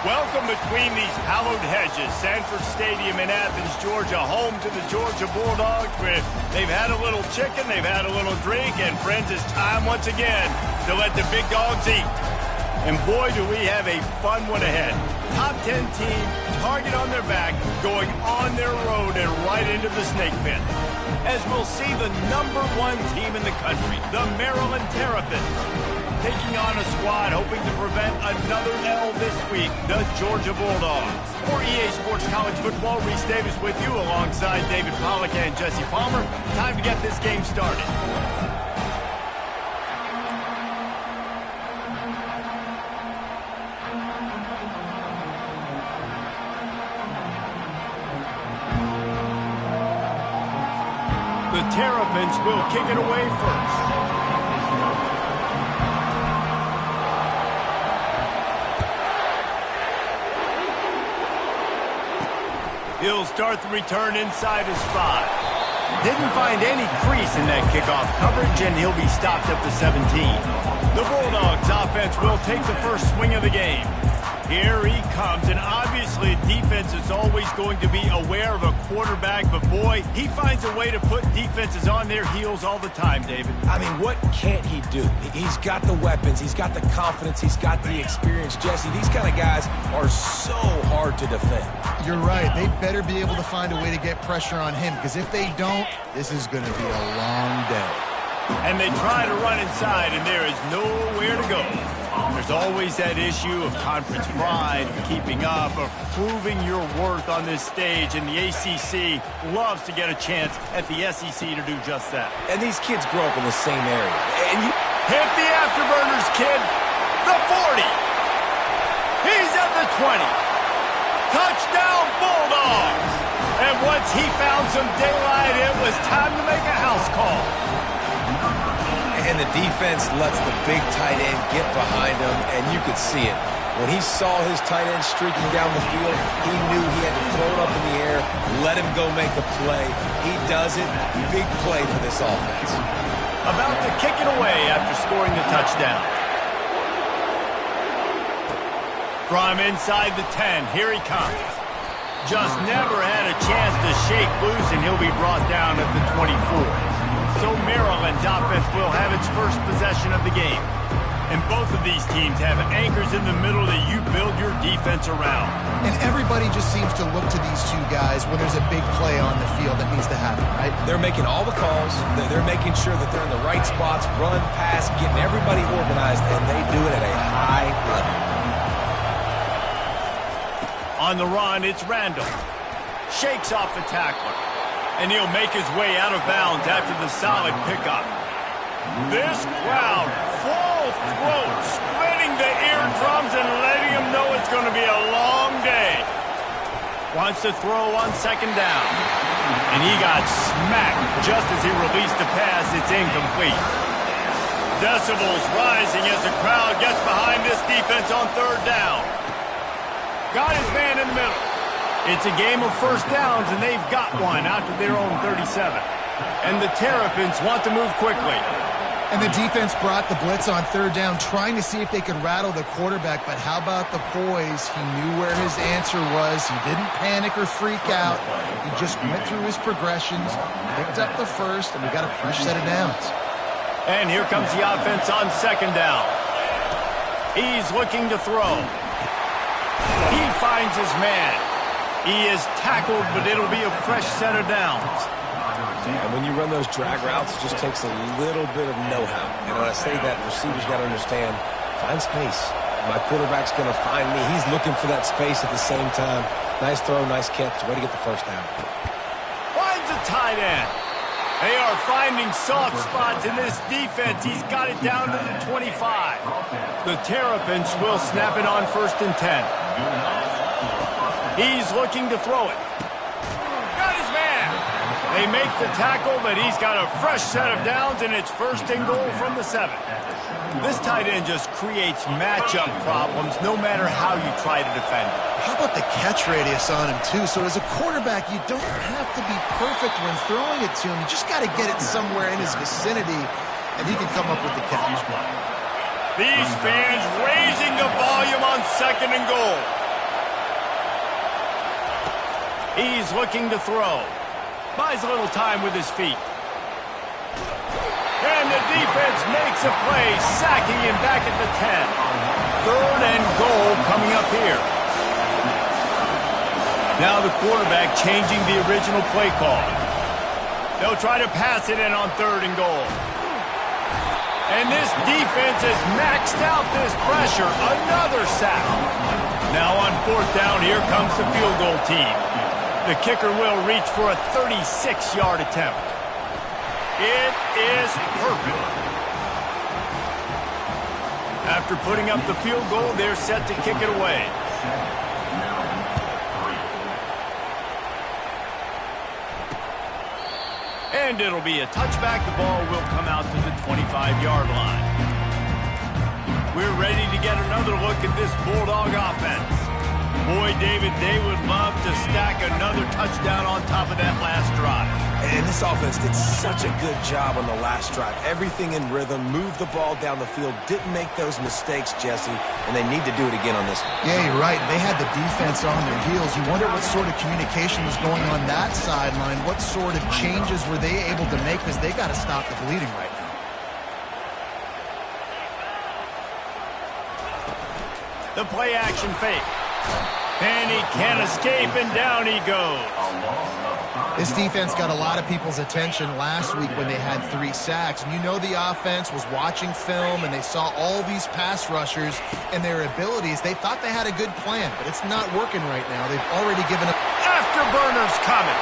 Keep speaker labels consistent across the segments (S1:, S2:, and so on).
S1: Welcome between these hallowed hedges. Sanford Stadium in Athens, Georgia, home to the Georgia Bulldogs, where they've had a little chicken, they've had a little drink, and friends, it's time once again to let the big dogs eat. And boy, do we have a fun one ahead. Top 10 team, target on their back, going on their road and right into the snake pit. As we'll see the #1 team in the country, the Maryland Terrapins, taking on a squad hoping to prevent another L this week, the Georgia Bulldogs. For EA Sports College Football, Reese Davis with you alongside David Pollack and Jesse Palmer. Time to get this game started. The Terrapins will kick it away first. He'll start the return inside his 5. Didn't find any crease in that kickoff coverage, and he'll be stopped up to 17. The Bulldogs offense will take the first swing of the game. Here he comes, and obviously defense is always going to be aware of a quarterback, but boy, he finds a way to put defenses on their heels all the time, David.
S2: I mean, what can't he do? He's got the weapons, he's got the confidence, he's got the experience. Jesse, these kind of guys are so hard to defend.
S3: You're right. They better be able to find a way to get pressure on him, because if they don't, this is going to be a long day.
S1: And they try to run inside, and there is nowhere to go. There's always that issue of conference pride, of keeping up, of proving your worth on this stage, and the ACC loves to get a chance at the SEC to do just that.
S2: And these kids grow up in the same area. And you
S1: hit the afterburners, kid. The 40. He's at the 20. Touchdown, Bulldogs! And once he found some daylight, it was time to make a house call.
S2: And the defense lets the big tight end get behind him, and you could see it. When he saw his tight end streaking down the field, he knew he had to throw it up in the air, let him go make the play. He does it. Big play for this offense.
S1: About to kick it away after scoring the touchdown. From inside the 10, here he comes. Just never had a chance to shake loose, and he'll be brought down at the 24. So Maryland's offense will have its first possession of the game. And both of these teams have anchors in the middle that you build your defense around.
S3: And everybody just seems to look to these two guys when there's a big play on the field that needs to happen, right?
S2: They're making all the calls. They're making sure that they're in the right spots, run, pass, getting everybody organized, and they do it at a high level.
S1: On the run, it's Randall. Shakes off the tackler. And he'll make his way out of bounds after the solid pickup. This crowd, full throat, splitting the eardrums and letting them know it's going to be a long day. Wants to throw on second down. And he got smacked just as he released the pass. It's incomplete. Decibels rising as the crowd gets behind this defense on third down. Got his man in the middle. It's a game of first downs, and they've got one out to their own 37. And the Terrapins want to move quickly.
S3: And the defense brought the blitz on third down, trying to see if they could rattle the quarterback. But how about the poise? He knew where his answer was. He didn't panic or freak out. He just went through his progressions, picked up the first, and we got a fresh set of downs.
S1: And here comes the offense on second down. He's looking to throw. He finds his man. He is tackled, but it'll be a fresh set of downs.
S2: And when you run those drag routes, it just takes a little bit of know-how. And when I say that, the receiver's got to understand, find space. My quarterback's going to find me. He's looking for that space at the same time. Nice throw, nice catch. Way to get the first down.
S1: Finds a tight end. They are finding soft spots in this defense. He's got it down to the 25. The Terrapins will snap it on 1st and 10. He's looking to throw it. Got his man. They make the tackle, but he's got a fresh set of downs, and it's 1st and goal from the 7. This tight end just creates matchup problems no matter how you try to defend it.
S3: How about the catch radius on him, too? So as a quarterback, you don't have to be perfect when throwing it to him. You just got to get it somewhere in his vicinity, and he can come up with the catch.
S1: These fans raising the volume on 2nd and goal. He's looking to throw. Buys a little time with his feet. And the defense makes a play, sacking him back at the 10. 3rd and goal coming up here. Now the quarterback changing the original play call. They'll try to pass it in on 3rd and goal. And this defense has maxed out this pressure. Another sack. Now on 4th down, here comes the field goal team. The kicker will reach for a 36-yard attempt. It is perfect. After putting up the field goal, they're set to kick it away. And it'll be a touchback. The ball will come out to the 25-yard line. We're ready to get another look at this Bulldog offense. Boy, David, they would love to stack another touchdown on top of that last drive.
S2: And this offense did such a good job on the last drive. Everything in rhythm, moved the ball down the field, didn't make those mistakes, Jesse, and they need to do it again on this one.
S3: Yeah, you're right. They had the defense on their heels. You wonder what sort of communication was going on that sideline. What sort of changes were they able to make, because they got to stop the bleeding right now.
S1: The play action fake. And he can't escape, and down he goes.
S3: This defense got a lot of people's attention last week when they had 3 sacks. And you know the offense was watching film, and they saw all these pass rushers and their abilities. They thought they had a good plan, but it's not working right now. They've already given up.
S1: Afterburners coming.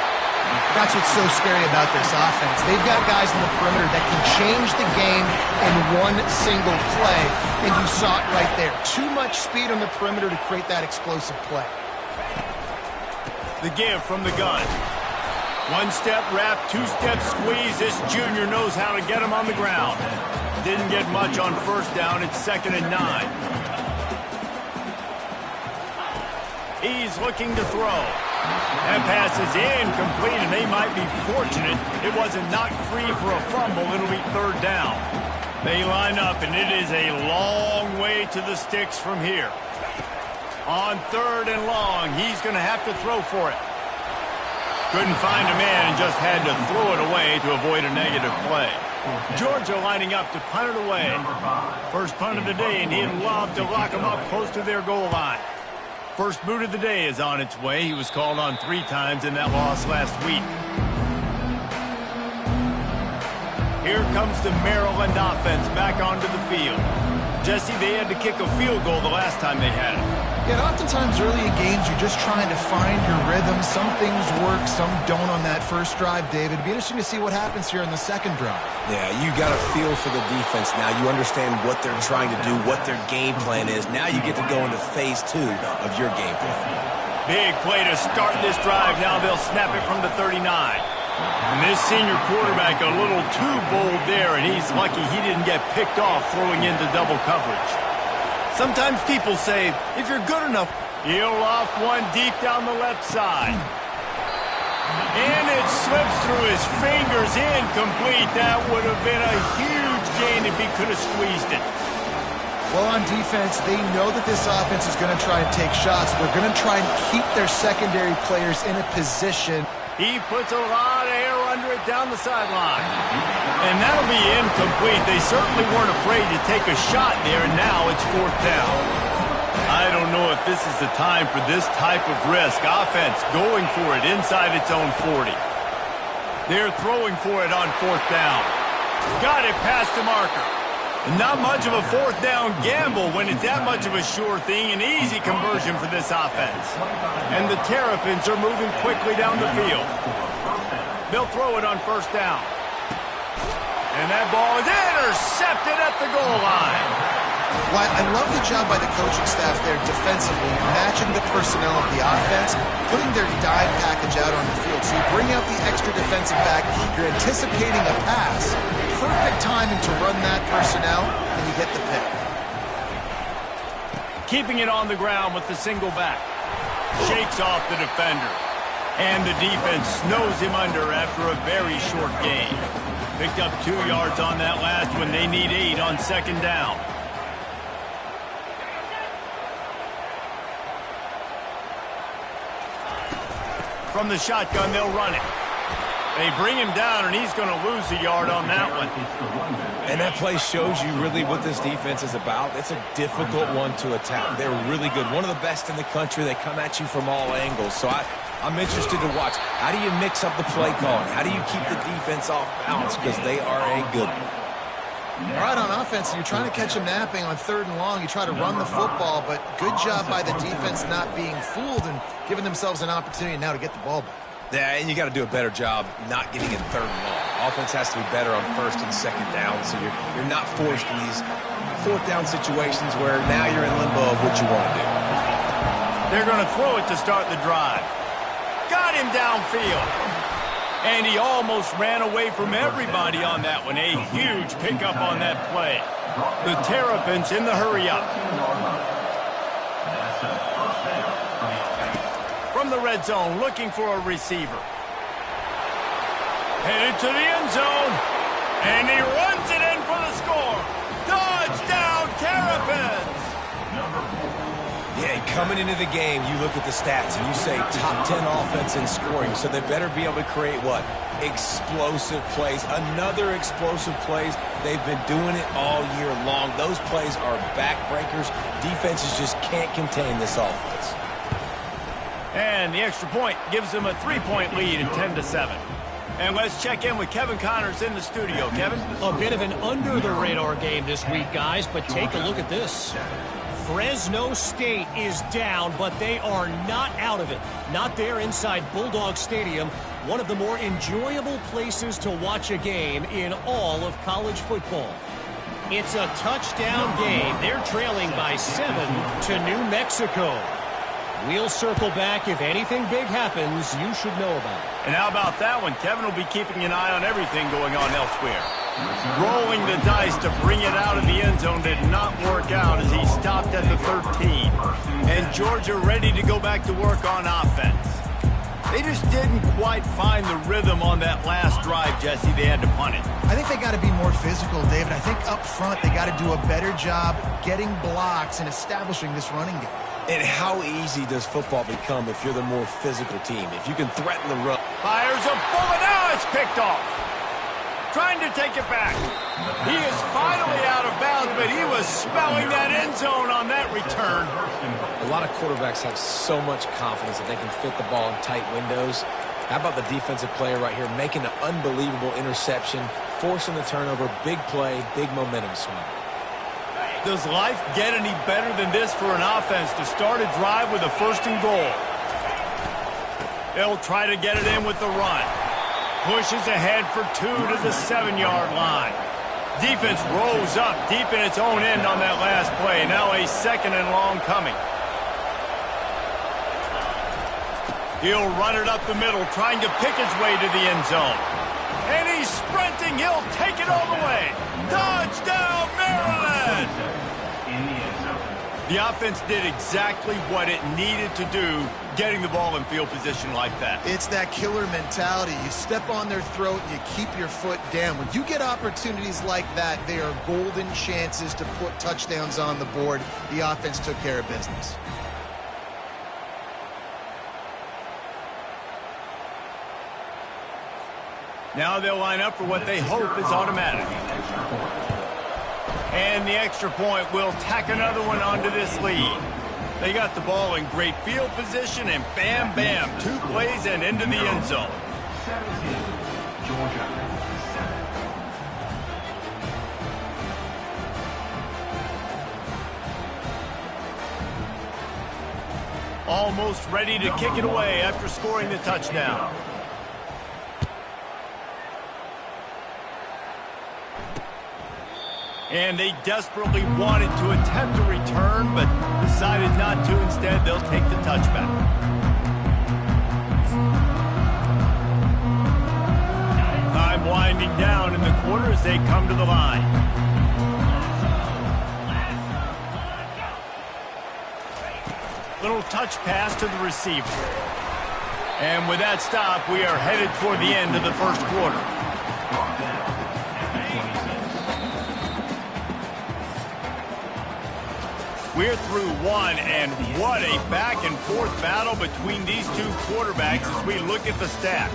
S3: That's what's so scary about this offense. They've got guys in the perimeter that can change the game in one single play, and you saw it right there. Too much speed on the perimeter to create that explosive play.
S1: The give from the gun. 1-step wrap, 2-step squeeze. This junior knows how to get him on the ground. Didn't get much on 1st down. It's 2nd and 9. He's looking to throw. That pass is incomplete, and they might be fortunate it wasn't knocked free for a fumble. It'll be 3rd down. They line up, and it is a long way to the sticks from here. On 3rd and long, he's going to have to throw for it. Couldn't find a man and just had to throw it away to avoid a negative play. Georgia lining up to punt it away. First punt of the day, and he'd love to lock them up close to their goal line. First boot of the day is on its way. He was called on 3 times in that loss last week. Here comes the Maryland offense back onto the field. Jesse, they had to kick a field goal the last time they had it.
S3: Yeah, oftentimes early in games, you're just trying to find your rhythm. Some things work, some don't on that first drive, David. It'd be interesting to see what happens here in the second drive.
S2: Yeah, you got a feel for the defense now. You understand what they're trying to do, what their game plan is. Now you get to go into phase 2 of your game plan.
S1: Big play to start this drive. Now they'll snap it from the 39. And this senior quarterback a little too bold there, and he's lucky he didn't get picked off throwing into double coverage. Sometimes people say, if you're good enough, he'll loft one deep down the left side. And it slips through his fingers, incomplete. That would have been a huge gain if he could have squeezed it.
S3: Well, on defense, they know that this offense is going to try and take shots. They're going to try and keep their secondary players in a position.
S1: He puts a lot of air under it down the sideline. And that'll be incomplete. They certainly weren't afraid to take a shot there, and now it's 4th down. I don't know if this is the time for this type of risk. Offense going for it inside its own 40. They're throwing for it on 4th down. Got it past the marker. Not much of a 4th down gamble when it's that much of a sure thing. An easy conversion for this offense. And the Terrapins are moving quickly down the field. They'll throw it on 1st down. And that ball is intercepted at the goal line.
S3: Well, I love the job by the coaching staff there defensively, matching the personnel of the offense, putting their dime package out on the field. So you bring out the extra defensive back, you're anticipating a pass. Perfect timing to run that personnel, and you get the pick.
S1: Keeping it on the ground with the single back. Shakes off the defender. And the defense snows him under after a very short gain. Picked up 2 yards on that last one. They need 8 on 2nd down. From the shotgun, they'll run it. They bring him down, and he's going to lose a yard on that one.
S2: And that play shows you really what this defense is about. It's a difficult one to attack. They're really good. One of the best in the country. They come at you from all angles. So I'm interested to watch. How do you mix up the play calling? How do you keep the defense off balance? Because they are a good one.
S3: All right, on offense, you're trying to catch them napping on 3rd and long. You try to run the football, but good job by the defense not being fooled and giving themselves an opportunity now to get the ball back.
S2: Yeah, and you got to do a better job not getting in 3rd and long. Offense has to be better on 1st and 2nd down, so you're not forced in these 4th down situations where now you're in limbo of what you want to do.
S1: They're going to throw it to start the drive. Got him downfield. And he almost ran away from everybody on that one. A huge pickup on that play. The Terrapins in the hurry-up. From the red zone, looking for a receiver. Headed to the end zone. And he runs it in for the score. Touchdown, Terrapins!
S2: Yeah, and coming into the game, you look at the stats and you say top 10 offense in scoring, so they better be able to create what? Explosive plays. Another explosive plays. They've been doing it all year long. Those plays are backbreakers. Defenses just can't contain this offense.
S1: And the extra point gives them a 3-point lead at 10-7. And let's check in with Kevin Connors in the studio. Kevin?
S4: A bit of an under-the-radar game this week, guys, but take a look at this. Fresno State is down, but they are not out of it. Not there inside Bulldog Stadium, one of the more enjoyable places to watch a game in all of college football. It's a touchdown game. They're trailing by 7 to New Mexico. We'll circle back. If anything big happens, you should know about it.
S1: And how about that one? Kevin will be keeping an eye on everything going on elsewhere. Rolling the dice to bring it out of the end zone did not work out as he stopped at the 13. And Georgia ready to go back to work on offense. They just didn't quite find the rhythm on that last drive, Jesse. They had to punt it.
S3: I think they got to be more physical, David. I think up front they got to do a better job getting blocks and establishing this running game.
S2: And how easy does football become if you're the more physical team? If you can threaten the run.
S1: Fires a bullet. Now it's picked off. Trying to take it back. He is finally out of bounds, but he was smelling that end zone on that return.
S2: A lot of quarterbacks have so much confidence that they can fit the ball in tight windows. How about the defensive player right here making an unbelievable interception, forcing the turnover, big play, big momentum swing.
S1: Does life get any better than this for an offense to start a drive with a 1st and goal? They'll try to get it in with the run. Pushes ahead for 2 to the 7-yard line. Defense rolls up deep in its own end on that last play. Now a 2nd and long coming. He'll run it up the middle, trying to pick his way to the end zone. And he's sprinting. He'll take it all the way. Touchdown, Maryland! The offense did exactly what it needed to do, getting the ball in field position like that.
S3: It's that killer mentality. You step on their throat and you keep your foot down. When you get opportunities like that, they are golden chances to put touchdowns on the board. The offense took care of business.
S1: Now they'll line up for what they hope is automatic. And the extra point will tack another one onto this lead. They got the ball in great field position, and bam, bam, 2 plays and into the end zone. Almost ready to kick it away after scoring the touchdown. And they desperately wanted to attempt a return, but decided not to. Instead, they'll take the touchback. Time winding down in the quarter as they come to the line. Little touch pass to the receiver. And with that stop, we are headed toward the end of the first quarter. We're through one, and what a back-and-forth battle between these two quarterbacks as we look at the stats.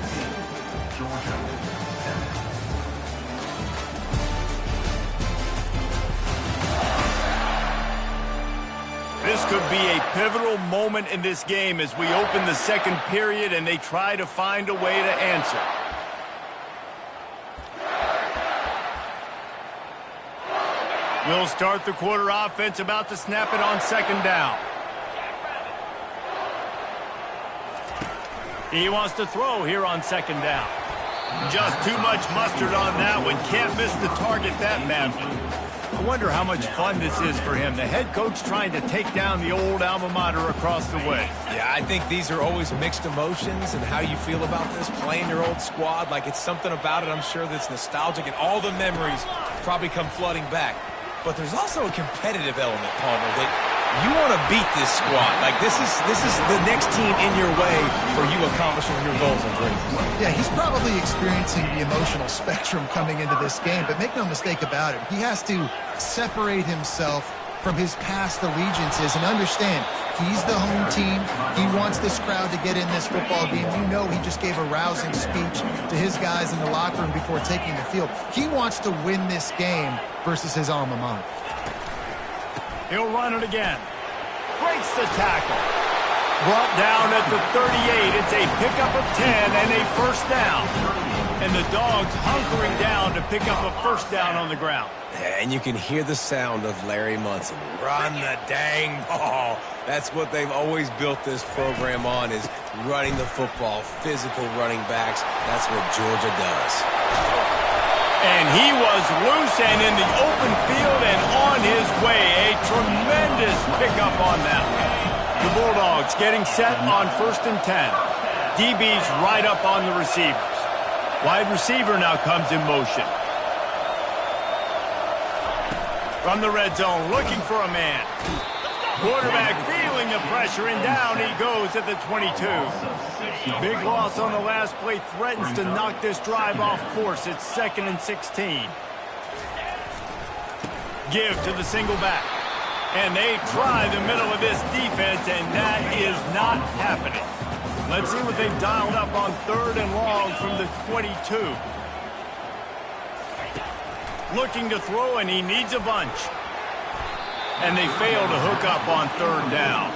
S1: This could be a pivotal moment in this game as we open the second period and they try to find a way to answer. We'll start the quarter offense, about to snap it on second down. He wants to throw here on second down. Just too much mustard on that one. Can't miss the target that badly. I wonder how much fun this is for him. The head coach trying to take down the old alma mater across the way.
S2: Yeah, I think these are always mixed emotions and how you feel about this, playing your old squad. Like, it's something about it, I'm sure, that's nostalgic, and all the memories probably come flooding back. But there's also a competitive element, Palmer, that you want to beat this squad. Like, this is the next team in your way for you accomplishing your goals and dreams.
S3: Yeah, he's probably experiencing the emotional spectrum coming into this game, but make no mistake about it. He has to separate himself from his past allegiances and understand he's the home team. He wants this crowd to get in this football game. You know he just gave a rousing speech to his guys in the locker room before taking the field. He wants to win this game versus his alma mater.
S1: He'll run it again. Breaks the tackle. Brought down at the 38. It's a pickup of 10 and a first down. And the Dogs hunkering down to pick up a first down on the ground.
S2: And you can hear the sound of Larry Munson. Run the dang ball. That's what they've always built this program on, is running the football, physical running backs. That's what Georgia does.
S1: And he was loose and in the open field and on his way. A tremendous pickup on that one. The Bulldogs getting set on 1st and 10. DB's right up on the receivers. Wide receiver now comes in motion. From the red zone, looking for a man. Quarterback feeling the pressure, and down he goes at the 22. Big loss on the last play, threatens to knock this drive off course. It's 2nd and 16. Give to the single back. And they try the middle of this defense, and that is not happening. Let's see what they've dialed up on 3rd and long from the 22. Looking to throw, and he needs a bunch. And they fail to hook up on 3rd down.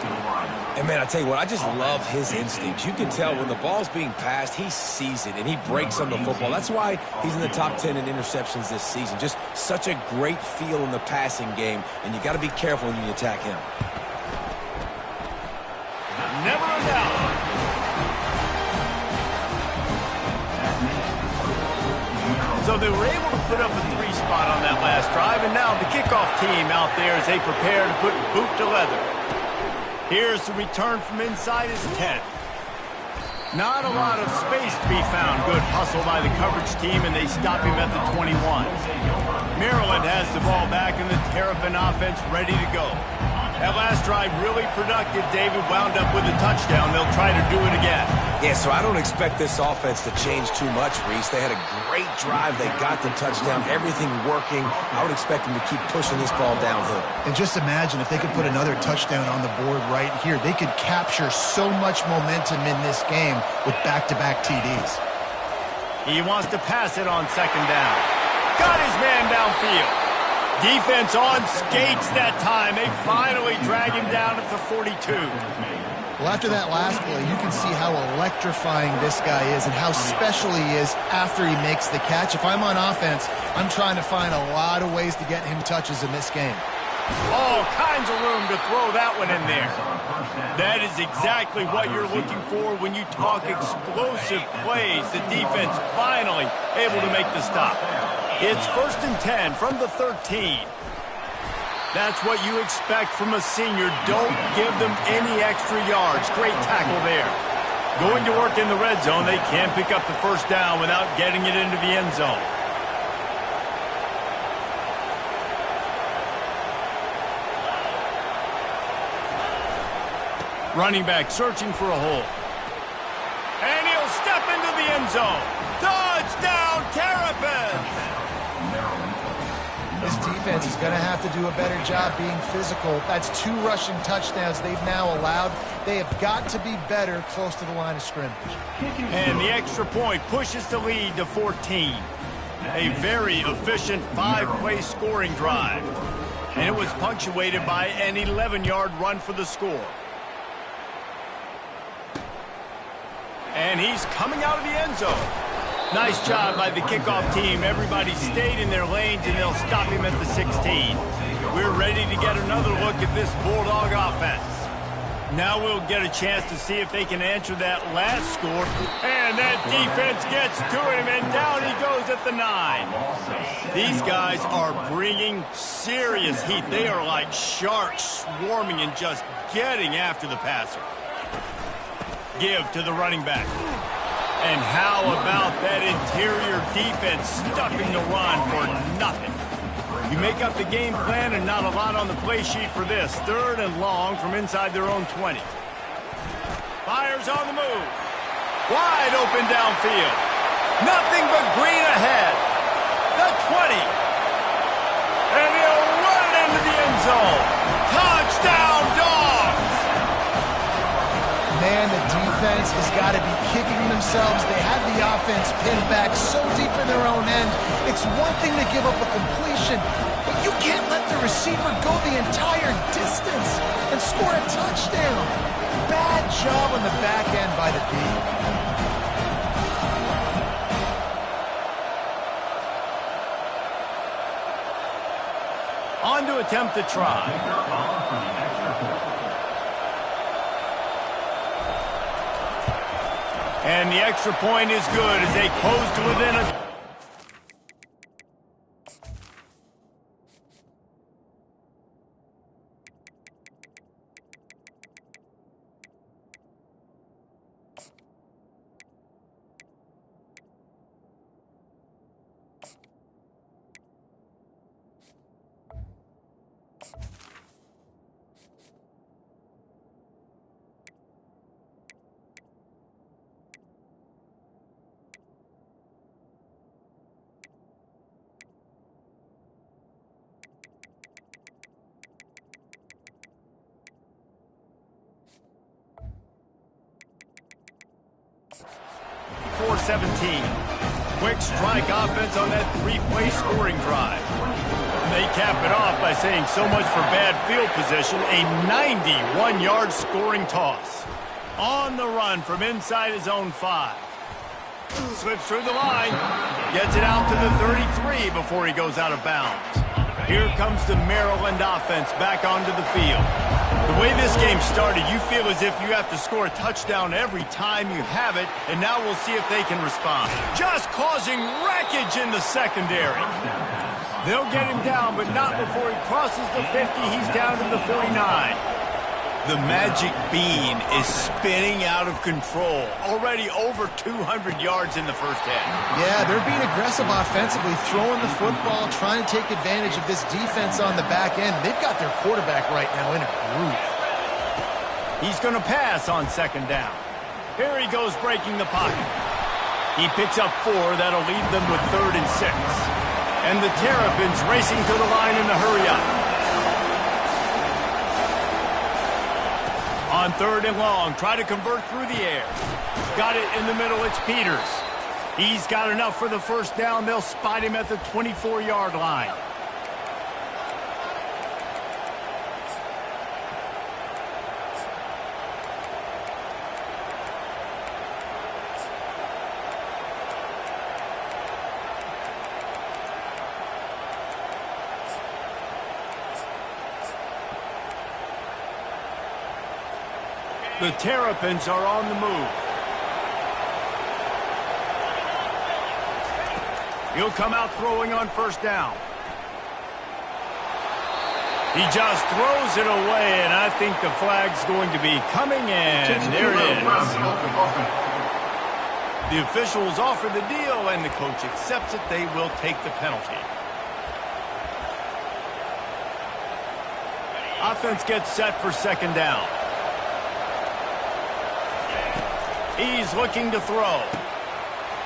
S2: And, man, I tell you what, I just love his instincts. You can tell when the ball's being passed, he sees it, and he breaks on the football. That's why he's in the top 10 in interceptions this season. Just such a great feel in the passing game, and you got to be careful when you attack him.
S1: Never a doubt. So they were able to put up a 3 spot on that last drive, and now the kickoff team out there as they prepare to put boot to leather. Here's the return from inside his 10. Not a lot of space to be found. Good hustle by the coverage team, and they stop him at the 21. Maryland has the ball back, and the Terrapin offense ready to go. That last drive really productive. David wound up with a touchdown. They'll try to do it again.
S2: Yeah, so I don't expect this offense to change too much, Reese. They had a great drive. They got the touchdown, everything working. I would expect them to keep pushing this ball downhill.
S3: And just imagine if they could put another touchdown on the board right here. They could capture so much momentum in this game with back-to-back TDs.
S1: He wants to pass it on 2nd down. Got his man downfield. Defense on skates that time. They finally drag him down at the 42.
S3: Well, after that last play, you can see how electrifying this guy is and how special he is after he makes the catch. If I'm on offense, I'm trying to find a lot of ways to get him touches in this game.
S1: All kinds of room to throw that one in there. That is exactly what you're looking for when you talk explosive plays. The defense finally able to make the stop. It's 1st and 10 from the 13. That's what you expect from a senior. Don't give them any extra yards. Great tackle there. Going to work in the red zone. They can't pick up the first down without getting it into the end zone. Running back searching for a hole. And he'll step into the end zone. Touchdown, Terrapins!
S3: This defense defense is going to have to do a better job being physical. That's 2 rushing touchdowns they've now allowed. They have got to be better close to the line of scrimmage.
S1: And the extra point pushes the lead to 14. A very efficient 5-play scoring drive. And it was punctuated by an 11-yard run for the score. And he's coming out of the end zone. Nice job by the kickoff team. Everybody stayed in their lanes, and they'll stop him at the 16. We're ready to get another look at this Bulldog offense. Now we'll get a chance to see if they can answer that last score. And that defense gets to him, and down he goes at the 9. These guys are bringing serious heat. They are like sharks swarming and just getting after the passer. Give to the running back. And how about that interior defense stuffing the run for nothing? You make up the game plan and not a lot on the play sheet for this. 3rd and long from inside their own 20. Fires on the move. Wide open downfield. Nothing but green ahead. The 20. And he'll run it into the end zone. Touchdown, Dogs!
S3: Man, the defense has got to be kicking themselves. They had the offense pinned back so deep in their own end. It's one thing to give up a completion, but you can't let the receiver go the entire distance and score a touchdown. Bad job on the back end by the D.
S1: On to attempt to try. And the extra point is good as they close to within a... Quick strike offense on that 3-play scoring drive. And they cap it off by saying so much for bad field position, a 91-yard scoring toss. On the run from inside his own 5. Slips through the line, gets it out to the 33 before he goes out of bounds. Here comes the Maryland offense back onto the field. The way this game started, you feel as if you have to score a touchdown every time you have it, and now we'll see if they can respond. Just causing wreckage in the secondary. They'll get him down, but not before he crosses the 50. He's down to the 49. The magic bean is spinning out of control. Already over 200 yards in the first half.
S3: Yeah, they're being aggressive offensively, throwing the football, trying to take advantage of this defense on the back end. They've got their quarterback right now in a groove.
S1: He's going to pass on 2nd down. Here he goes breaking the pocket. He picks up 4. That'll leave them with 3rd and 6. And the Terrapins racing to the line in a hurry up. On 3rd and long, try to convert through the air. Got it in the middle, it's Peters. He's got enough for the 1st down. They'll spot him at the 24-yard line. The Terrapins are on the move. He'll come out throwing on 1st down. He just throws it away, and I think the flag's going to be coming in. There it is. The officials offer the deal, and the coach accepts it. They will take the penalty. Offense gets set for 2nd down. He's looking to throw.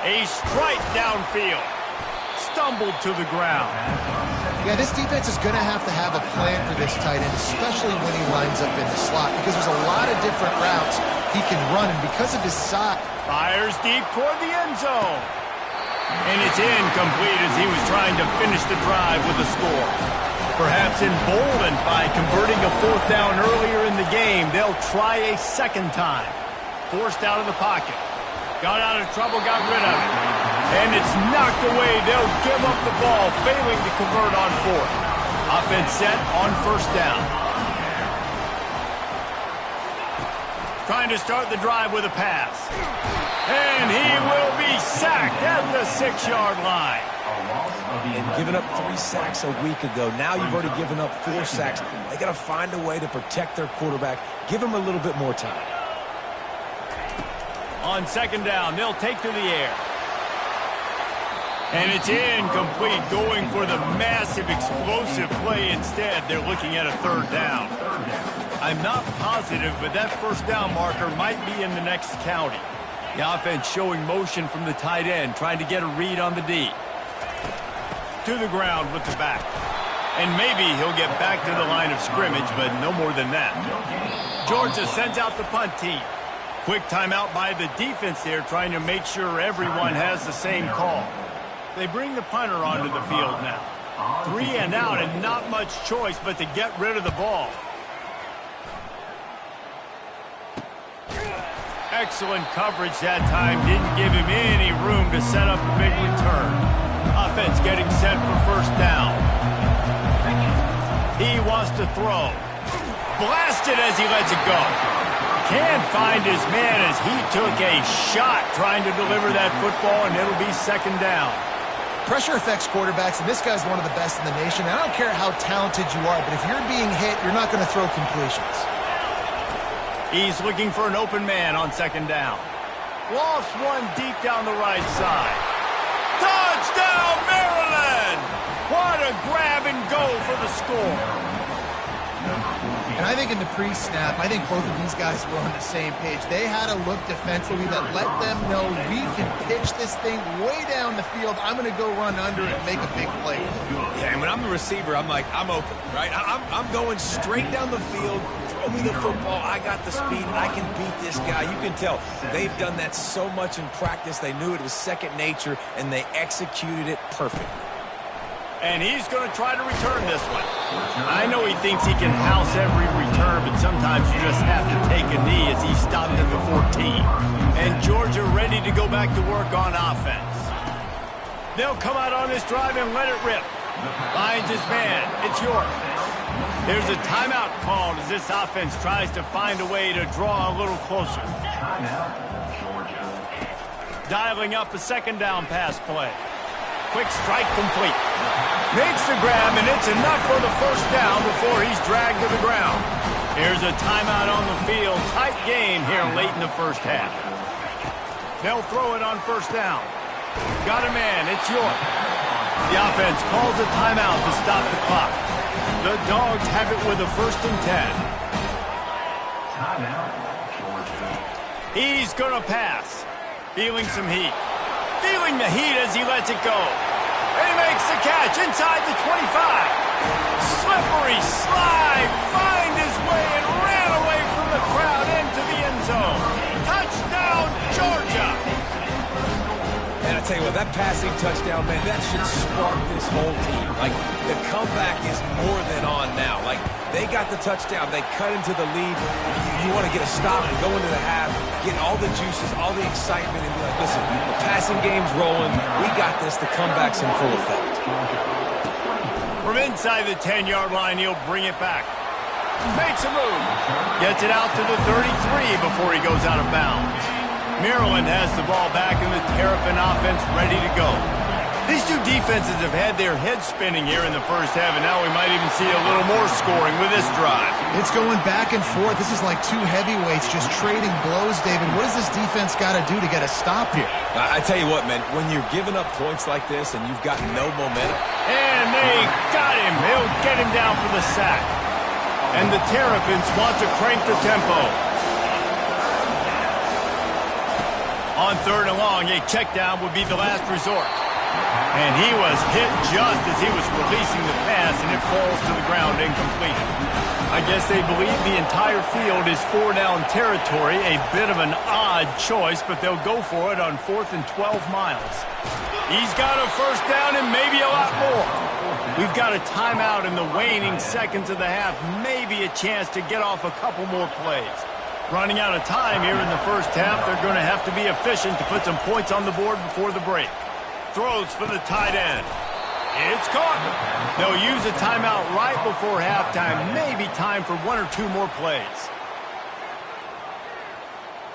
S1: A strike downfield. stumbled to the ground.
S3: Yeah, this defense is going to have a plan for this tight end, especially when he lines up in the slot, because there's a lot of different routes he can run, and because of his size.
S1: Fires deep toward the end zone. And it's incomplete as he was trying to finish the drive with a score. Perhaps emboldened by converting a fourth down earlier in the game, they'll try a second time. Forced out of the pocket. Got out of trouble, got rid of it. And it's knocked away. They'll give up the ball, failing to convert on fourth. Offense set on first down. Trying to start the drive with a pass. And he will be sacked at the 6-yard line.
S2: And giving up 3 sacks a week ago. Now you've already given up 4 sacks. They got to find a way to protect their quarterback. Give him a little bit more time.
S1: On second down, they'll take to the air. And it's incomplete, going for the massive explosive play instead. They're looking at a third down. I'm not positive, but that first down marker might be in the next county. The offense showing motion from the tight end, trying to get a read on the D. To the ground with the back. And maybe he'll get back to the line of scrimmage, but no more than that. Georgia sends out the punt team. Quick timeout by the defense there, trying to make sure everyone has the same call. They bring the punter onto the field now. 3 and out, and not much choice but to get rid of the ball. Excellent coverage that time. Didn't give him any room to set up a big return. Offense getting set for first down. He wants to throw. Blasted as he lets it go. Can't find his man as he took a shot trying to deliver that football, and it'll be second down.
S3: Pressure affects quarterbacks, and this guy's one of the best in the nation. I don't care how talented you are, but if you're being hit, you're not going to throw completions.
S1: He's looking for an open man on second down. Lost one deep down the right side. Touchdown, Maryland! What a grab and go for the score.
S3: And I think in the pre-snap, I think both of these guys were on the same page. They had a look defensively that let them know we can pitch this thing way down the field. I'm going to go run under it and make a big play.
S2: Yeah, and when I'm the receiver, I'm like, I'm open, right? I'm going straight down the field. Throw me the football. I got the speed. I can beat this guy. You can tell they've done that so much in practice. They knew it was second nature, and they executed it perfectly.
S1: And he's going to try to return this one. I know he thinks he can house every return, but sometimes you just have to take a knee as he stopped at the 14. And Georgia ready to go back to work on offense. They'll come out on this drive and let it rip. Finds his man. It's York. There's a timeout called as this offense tries to find a way to draw a little closer. Dialing up a second down pass play. Quick strike complete. Makes the grab, and it's enough for the first down before he's dragged to the ground. Here's a timeout on the field. Tight game here late in the first half. They'll throw it on first down. Got a man. It's York. The offense calls a timeout to stop the clock. The Dogs have it with a 1st and 10. He's going to pass. Feeling some heat. Feeling the heat as he lets it go. And he makes the catch inside the 25. Slippery slide. Find his way and ran away from the crowd into the end zone. Touchdown, Georgia.
S2: And I tell you what, that passing touchdown, man, that should spark this whole team. Like, the comeback is more than on now. Like, they got the touchdown. They cut into the lead. You want to get a stop and go into the half, get all the juices, all the excitement, and be like, listen, the passing game's rolling. We got this. The comeback's in full effect.
S1: From inside the 10-yard line, he'll bring it back. Makes a move. Gets it out to the 33 before he goes out of bounds. Maryland has the ball back, and the Terrapin offense ready to go. These two defenses have had their heads spinning here in the first half, and now we might even see a little more scoring with this drive.
S3: It's going back and forth. This is like two heavyweights just trading blows, David. What does this defense got to do to get a stop here?
S2: I tell you what, man, when you're giving up points like this and you've got no momentum.
S1: And they got him. He'll get him down for the sack. And the Terrapins want to crank the tempo. On 3rd and long, a check down would be the last resort. And he was hit just as he was releasing the pass, and it falls to the ground incomplete. I guess they believe the entire field is 4-down territory, a bit of an odd choice, but they'll go for it on 4th and 12 miles. He's got a first down and maybe a lot more. We've got a timeout in the waning seconds of the half, maybe a chance to get off a couple more plays. Running out of time here in the first half, they're going to have to be efficient to put some points on the board before the break. Throws for the tight end. It's caught. They'll use a timeout right before halftime. Maybe time for 1 or 2 more plays.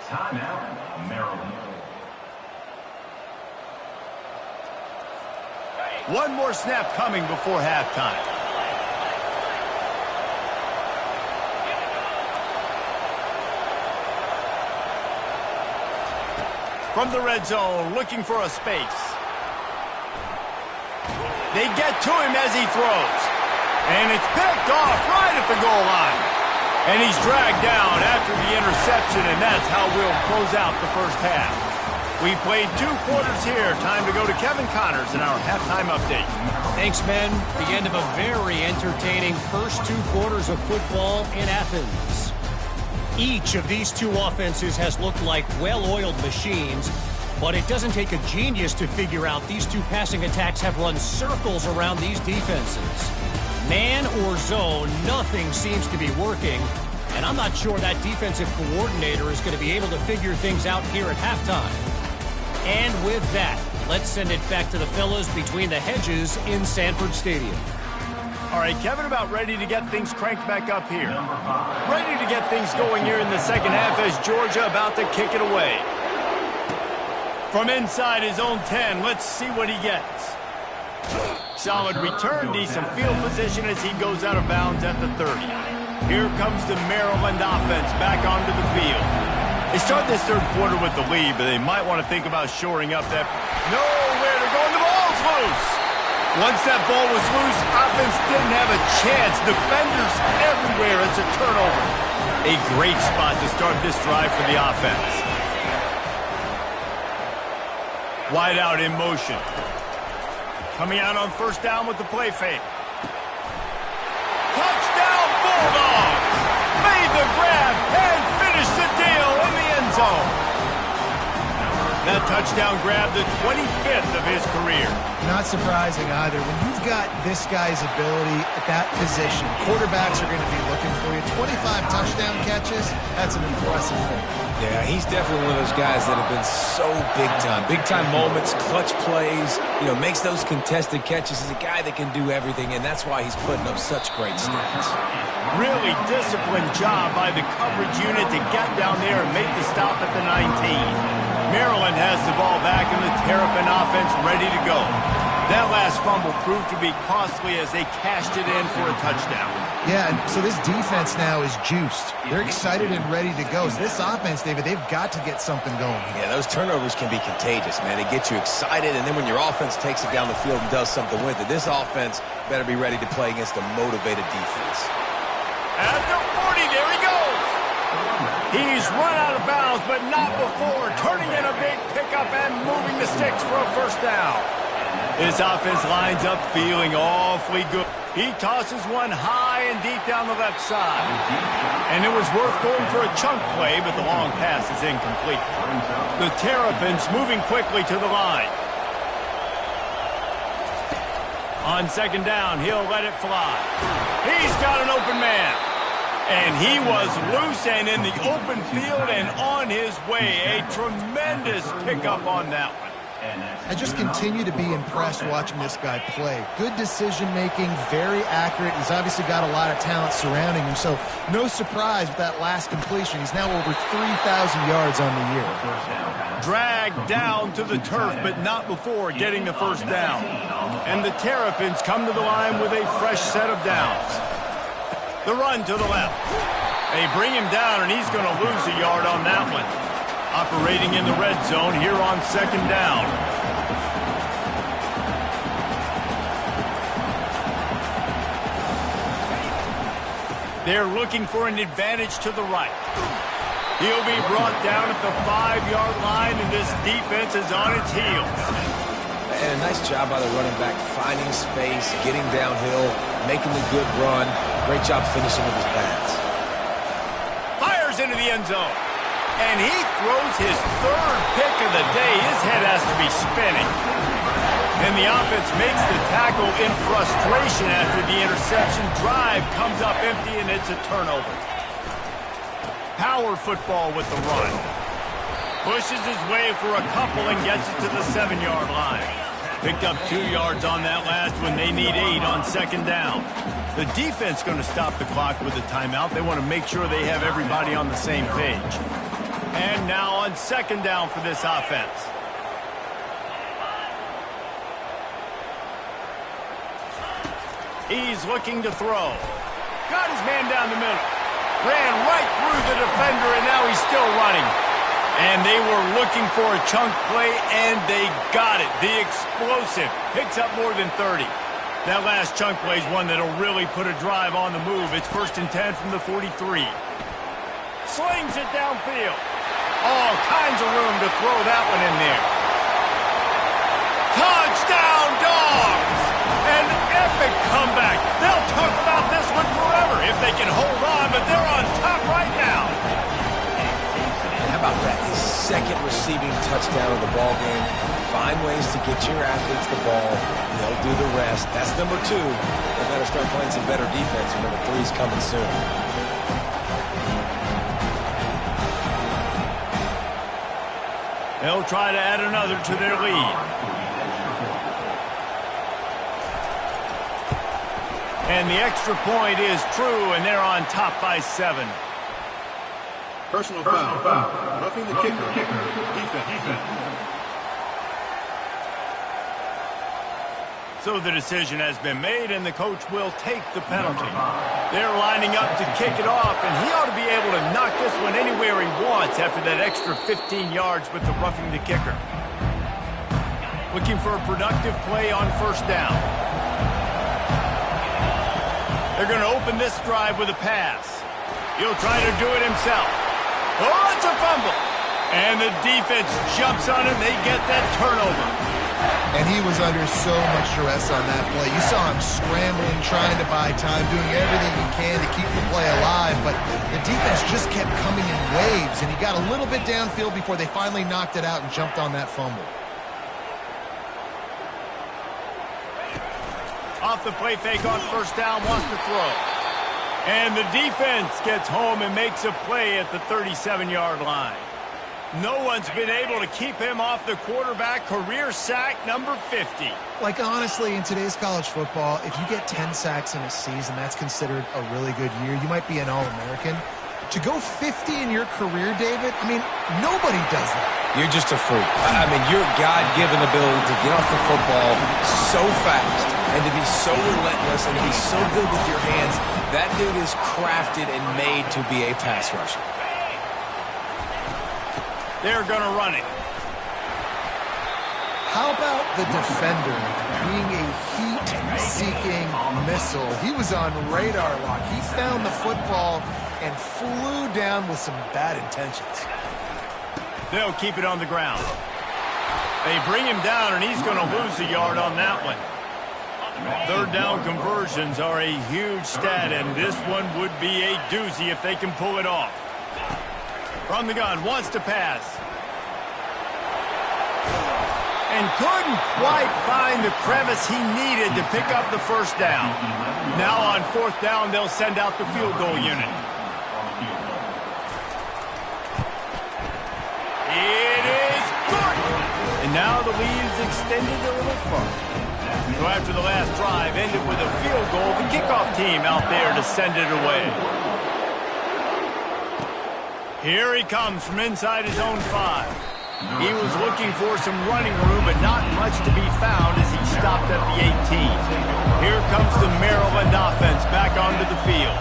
S5: Timeout, Maryland.
S1: One more snap coming before halftime. From the red zone, looking for a space. They get to him as he throws. And it's picked off right at the goal line. And he's dragged down after the interception, and that's how we'll close out the first half. We played 2 quarters here. Time to go to Kevin Connors in our halftime update.
S4: Thanks, men. The end of a very entertaining first 2 quarters of football in Athens. Each of these 2 offenses has looked like well-oiled machines, but it doesn't take a genius to figure out these 2 passing attacks have run circles around these defenses. Man or zone, nothing seems to be working, and I'm not sure that defensive coordinator is going to be able to figure things out here at halftime. And with that, let's send it back to the fellas between the hedges in Sanford Stadium.
S1: All right, Kevin, about ready to get things cranked back up here. Ready to get things going here in the second half as Georgia about to kick it away. From inside his own 10, let's see what he gets. Solid return, decent field position as he goes out of bounds at the 30. Here comes the Maryland offense back onto the field. They start this third quarter with the lead, but they might want to think about shoring up that. Nowhere to go, and the ball's loose. Once that ball was loose, offense didn't have a chance. Defenders everywhere. It's a turnover. A great spot to start this drive for the offense. Wide out in motion. Coming out on first down with the play fake. Touchdown Bulldogs! Made the grab and finished the deal in the end zone. That touchdown grab, the 25th of his career.
S3: Not surprising either. When you've got this guy's ability at that position, quarterbacks are going to be looking for you. 25 touchdown catches, that's an impressive thing.
S2: Yeah, he's definitely one of those guys that have been so big time. Big time moments, clutch plays, makes those contested catches. He's a guy that can do everything, and that's why he's putting up such great stats.
S1: Really disciplined job by the coverage unit to get down there and make the stop at the 19. Maryland has the ball back and the Terrapin offense ready to go. That last fumble proved to be costly as they cashed it in for a touchdown.
S3: Yeah, and so this defense now is juiced. They're excited and ready to go. So this offense, David, they've got to get something going.
S2: Yeah, those turnovers can be contagious, man. They get you excited, and then when your offense takes it down the field and does something with it, this offense better be ready to play against a motivated defense.
S1: At the 40, there he goes. He's run out of bounds, but not before turning in a big pickup and moving the sticks for a first down. This offense lines up feeling awfully good. He tosses one high and deep down the left side. And it was worth going for a chunk play, but the long pass is incomplete. The Terrapins moving quickly to the line. On second down, he'll let it fly. He's got an open man. And he was loose and in the open field and on his way. A tremendous pickup on that one.
S3: I just continue to be impressed watching this guy play. Good decision-making, very accurate. He's obviously got a lot of talent surrounding him, so no surprise with that last completion. He's now over 3,000 yards on the year.
S1: Dragged down to the turf, but not before getting the first down. And the Terrapins come to the line with a fresh set of downs. The run to the left. They bring him down, and he's going to lose a yard on that one. Operating in the red zone here on second down. They're looking for an advantage to the right. He'll be brought down at the 5-yard line, and this defense is on its heels.
S2: And a nice job by the running back, finding space, getting downhill, making the good run. Great job finishing with his pass.
S1: Fires into the end zone. And he throws his third pick of the day. His head has to be spinning. And the offense makes the tackle in frustration after the interception. Drive comes up empty, and it's a turnover. Power football with the run. Pushes his way for a couple and gets it to the 7-yard line. Picked up 2 yards on that last one. They need 8 on second down. The defense going to stop the clock with a timeout. They want to make sure they have everybody on the same page. And now on second down for this offense. He's looking to throw. Got his man down the middle. Ran right through the defender, and now he's still running. And they were looking for a chunk play, and they got it. The explosive picks up more than 30. That last chunk play is one that'll really put a drive on the move. It's 1st and 10 from the 43. Slings it downfield. All kinds of room to throw that one in there. Touchdown, Dogs! An epic comeback. They'll talk about this one forever if they can hold on, but they're on top right now.
S2: How about that? His second receiving touchdown of the ball game. Find ways to get your athletes the ball. They'll do the rest. That's number 2. They better start playing some better defense, or number 3 is coming soon.
S1: They'll try to add another to their lead. And the extra point is true, and they're on top by 7.
S6: Personal foul. Roughing the kicker. Defense.
S1: So the decision has been made, and the coach will take the penalty. They're lining up to kick it off, and he ought to be able to knock this one anywhere he wants after that extra 15 yards with the roughing the kicker. Looking for a productive play on first down. They're going to open this drive with a pass. He'll try to do it himself. Oh, it's a fumble. And the defense jumps on him. They get that turnover.
S3: And he was under so much duress on that play. You saw him scrambling, trying to buy time, doing everything he can to keep the play alive. But the defense just kept coming in waves, and he got a little bit downfield before they finally knocked it out and jumped on that fumble.
S1: Off the play fake on first down, wants to throw. And the defense gets home and makes a play at the 37-yard line. No one's been able to keep him off the quarterback. Career sack number 50.
S3: Like, honestly, in today's college football, if you get 10 sacks in a season, that's considered a really good year. You might be an All-American. To go 50 in your career, David, I mean, nobody does that.
S2: You're just a freak. I mean, your God-given ability to get off the football so fast and to be so relentless and to be so good with your hands, that dude is crafted and made to be a pass rusher.
S1: They're going to run it.
S3: How about the defender being a heat-seeking missile? He was on radar lock. He found the football and flew down with some bad intentions.
S1: They'll keep it on the ground. They bring him down, and he's going to lose a yard on that one. Third down conversions are a huge stat, and this one would be a doozy if they can pull it off. From the gun, wants to pass. And couldn't quite find the crevice he needed to pick up the first down. Now on fourth down, they'll send out the field goal unit. It is good! And now the lead is extended a little further. So after the last drive ended with a field goal, the kickoff team out there to send it away. Here he comes from inside his own 5. He was looking for some running room, but not much to be found as he stopped at the 18. Here comes the Maryland offense back onto the field.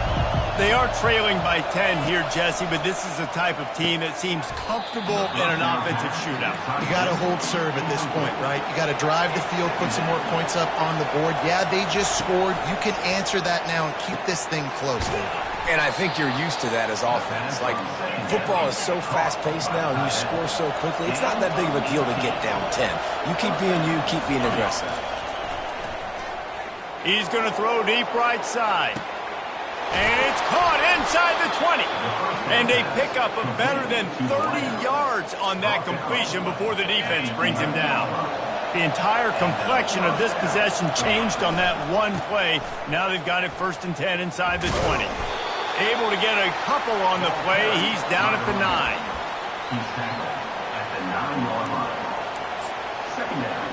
S1: They are trailing by 10 here, Jesse, but this is the type of team that seems comfortable in an offensive shootout.
S3: You got to hold serve at this point, right? You got to drive the field, put some more points up on the board. Yeah, they just scored. You can answer that now and keep this thing close, David.
S2: And I think you're used to that as offense. Like, football is so fast-paced now and you score so quickly, it's not that big of a deal to get down 10. You keep being you, keep being aggressive.
S1: He's going to throw deep right side. And it's caught inside the 20. And they pick up a better than 30 yards on that completion before the defense brings him down. The entire complexion of this possession changed on that one play. Now they've got it 1st and 10 inside the 20. Able to get a couple on the play. He's down at the 9.
S5: He's tackled at the 9-yard line. Second down.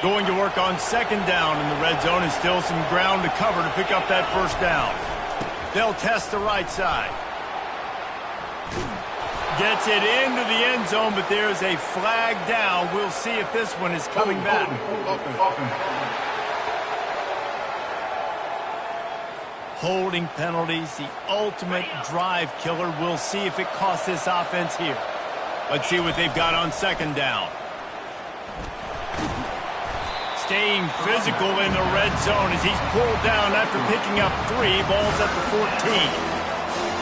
S1: Going to work on 2nd down in the red zone, and still some ground to cover to pick up that 1st down. They'll test the right side. Gets it into the end zone, but there's a flag down. We'll see if this one is coming back. Holding penalties, the ultimate drive killer. We'll see if it costs this offense here. Let's see what they've got on 2nd down. Staying physical in the red zone as he's pulled down after picking up 3. Ball's at the 14.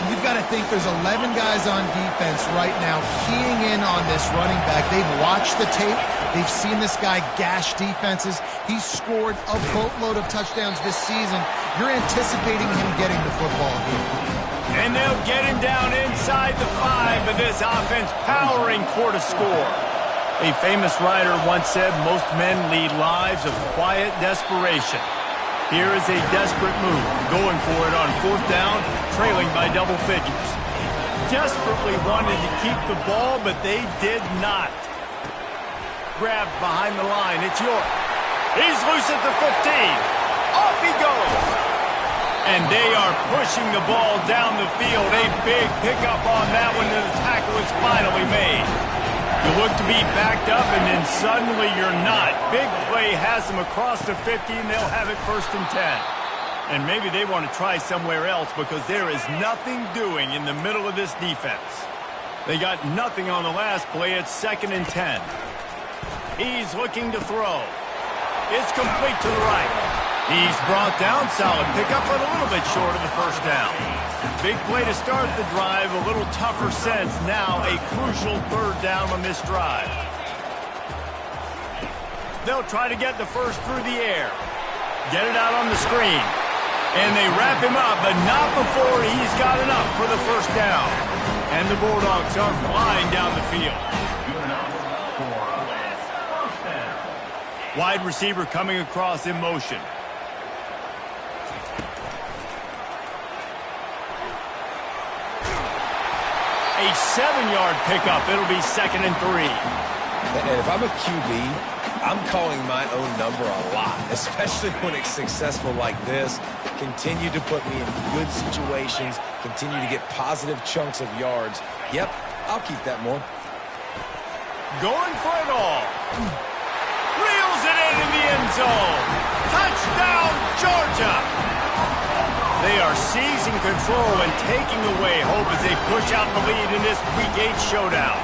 S3: You've got to think there's 11 guys on defense right now keying in on this running back. They've watched the tape. They've seen this guy gash defenses. He's scored a boatload of touchdowns this season. You're anticipating him getting the football here.
S1: And they'll get him down inside the 5, but this offense powering for to score. A famous writer once said, most men lead lives of quiet desperation. Here is a desperate move, going for it on 4th down, trailing by double figures. Desperately wanted to keep the ball, but they did not. Grabbed behind the line, it's York. He's loose at the 15. Off he goes. And they are pushing the ball down the field. A big pickup on that one, and the tackle is finally made. You look to be backed up, and then suddenly you're not. Big play has them across the 50, and they'll have it 1st and 10. And maybe they want to try somewhere else because there is nothing doing in the middle of this defense. They got nothing on the last play. It's 2nd and 10. He's looking to throw. It's complete to the right. He's brought down, solid pickup, but a little bit short of the 1st down. Big play to start the drive, a little tougher sense. Now a crucial 3rd down on this drive. They'll try to get the 1st through the air. Get it out on the screen. And they wrap him up, but not before he's got enough for the 1st down. And the Bulldogs are flying down the field. Wide receiver coming across in motion. A 7-yard pickup. It'll be 2nd and 3.
S2: And if I'm a QB, I'm calling my own number a lot, especially when it's successful like this. Continue to put me in good situations. Continue to get positive chunks of yards. Yep, I'll keep that more.
S1: Going for it all. Reels it in the end zone. Touchdown, Georgia. They are seizing control and taking away hope as they push out the lead in this Week 8 showdown.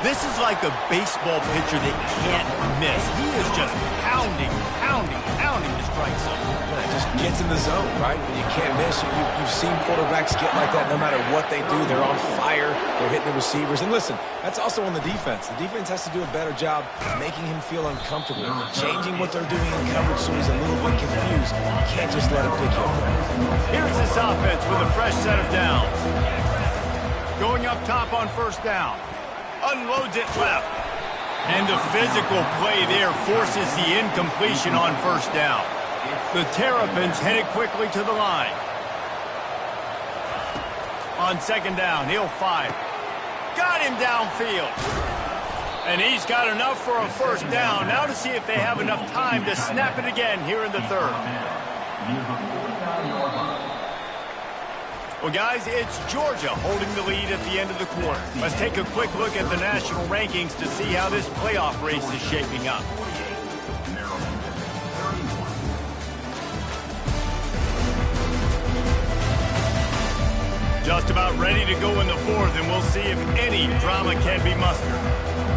S1: This is like a baseball pitcher that can't miss. He is just pounding the strike zone.
S2: Yeah, it just gets in the zone, right? You can't miss. You've seen quarterbacks get like that no matter what they do. They're on fire. They're hitting the receivers. And listen, that's also on the defense. The defense has to do a better job making him feel uncomfortable, changing what they're doing in coverage so he's a little bit confused. You can't just let him pick you up.
S1: Here's this offense with a fresh set of downs. Going up top on 1st down. Unloads it left. And the physical play there forces the incompletion on 1st down. The Terrapins headed quickly to the line. On 2nd down, he'll fire. Got him downfield. And he's got enough for a 1st down. Now to see if they have enough time to snap it again here in the 3rd. Well, guys, it's Georgia holding the lead at the end of the quarter. Let's take a quick look at the national rankings to see how this playoff race is shaping up. Just about ready to go in the 4th, and we'll see if any drama can be mustered.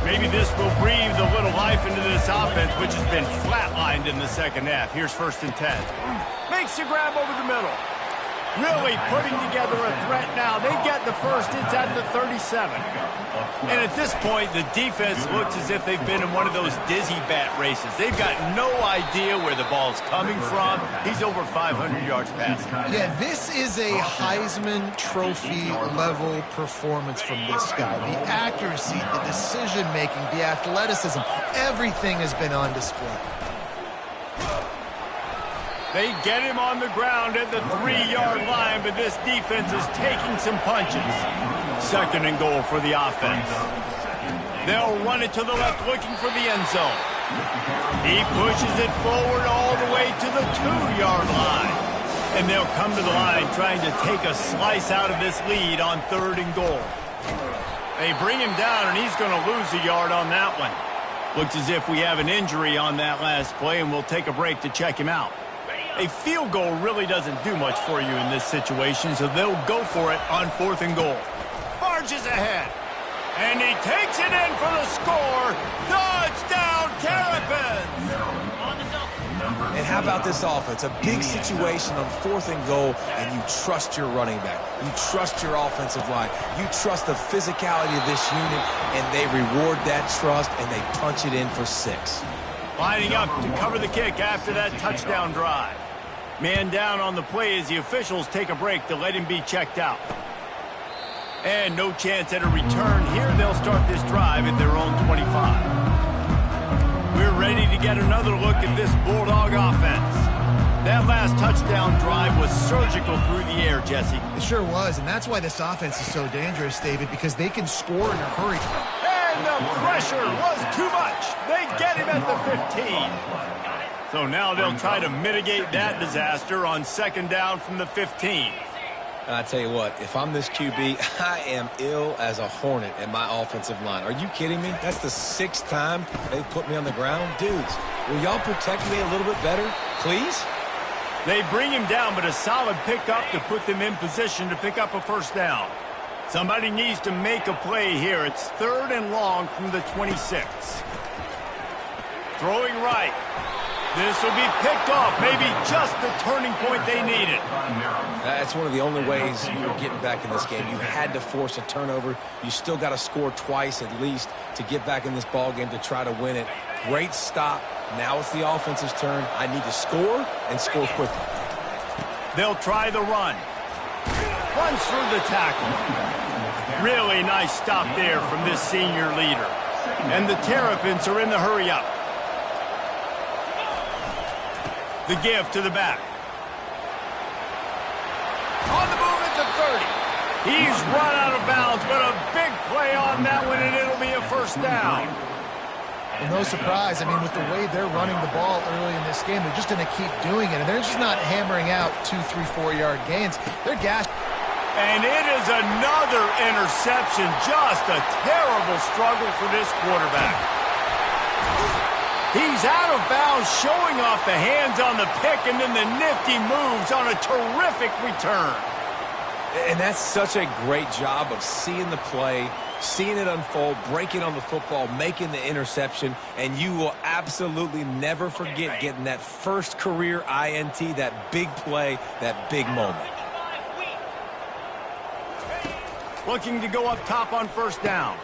S1: Maybe this will breathe a little life into this offense, which has been flatlined in the second half. Here's 1st and 10. Makes the grab over the middle. Really putting together a threat now. They get the first. It's at the 37. And at this point, the defense looks as if they've been in one of those dizzy bat races. They've got no idea where the ball's coming from. He's over 500 yards passing.
S3: Yeah, this is a Heisman Trophy level performance from this guy. The accuracy, the decision-making, the athleticism, everything has been on display.
S1: They get him on the ground at the 3-yard line, but this defense is taking some punches. 2nd and goal for the offense. They'll run it to the left, looking for the end zone. He pushes it forward all the way to the 2-yard line. And they'll come to the line trying to take a slice out of this lead on 3rd and goal. They bring him down, and he's going to lose a yard on that one. Looks as if we have an injury on that last play, and we'll take a break to check him out. A field goal really doesn't do much for you in this situation, so they'll go for it on 4th and goal. Barges ahead, and he takes it in for the score. Touchdown, Terrapins!
S2: And how about this offense? A big situation on 4th and goal, and you trust your running back. You trust your offensive line. You trust the physicality of this unit, and they reward that trust, and they punch it in for 6.
S1: Lining up to cover the kick after that touchdown drive. Man down on the play as the officials take a break to let him be checked out. And no chance at a return here. They'll start this drive at their own 25. We're ready to get another look at this Bulldog offense. That last touchdown drive was surgical through the air, Jesse.
S3: It sure was, and that's why this offense is so dangerous, David, because they can score in a hurry.
S1: And the pressure was too much. They get him at the 15. So now they'll try to mitigate that disaster on 2nd down from the 15.
S2: I tell you what, if I'm this QB, I am ill as a hornet at my offensive line. Are you kidding me? That's the 6th time they've put me on the ground. Dudes, will y'all protect me a little bit better, please?
S1: They bring him down, but a solid pickup to put them in position to pick up a 1st down. Somebody needs to make a play here. It's 3rd and long from the 26. Throwing right. This will be picked off. Maybe just the turning point they needed.
S2: That's one of the only ways you were getting back in this game. You had to force a turnover. You still got to score twice at least to get back in this ball game to try to win it. Great stop. Now it's the offense's turn. I need to score and score quickly.
S1: They'll try the run. Runs through the tackle. Really nice stop there from this senior leader. And the Terrapins are in the hurry-up. The give to the back. On the move at the 30. He's run out of bounds, but a big play on that one, and it'll be a 1st down.
S3: Well, no surprise. I mean, with the way they're running the ball early in this game, they're just going to keep doing it. And they're just not hammering out 2, 3, 4-yard gains. They're gassed.
S1: And it is another interception. Just a terrible struggle for this quarterback. He's out of bounds, showing off the hands on the pick, and then the nifty moves on a terrific return.
S2: And that's such a great job of seeing the play, seeing it unfold, breaking on the football, making the interception, and you will absolutely never forget getting that first career INT, that big play, that big moment.
S1: Looking to go up top on 1st down.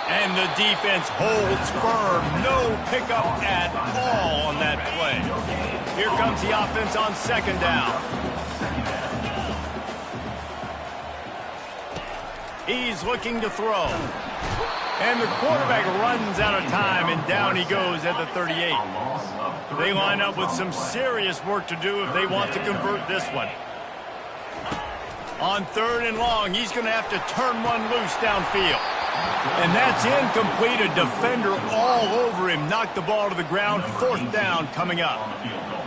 S1: And the defense holds firm. No pickup at all on that play. Here comes the offense on 2nd down. He's looking to throw. And the quarterback runs out of time, and down he goes at the 38. They line up with some serious work to do if they want to convert this one. On 3rd and long, he's going to have to turn one loose downfield. And that's incomplete. A defender all over him. Knocked the ball to the ground. 4th down coming up.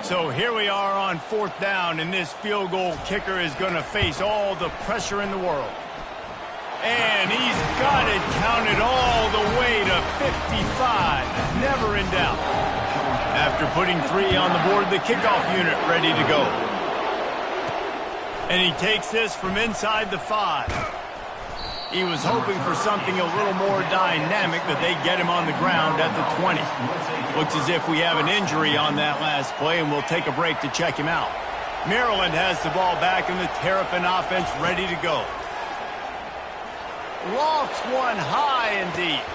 S1: So here we are on 4th down, and this field goal kicker is going to face all the pressure in the world. And he's got it counted all the way to 55. Never in doubt. After putting 3 on the board, the kickoff unit ready to go. And he takes this from inside the 5. He was hoping for something a little more dynamic, but they get him on the ground at the 20. Looks as if we have an injury on that last play, and we'll take a break to check him out. Maryland has the ball back, and the Terrapin offense ready to go. Lofts one high and deep.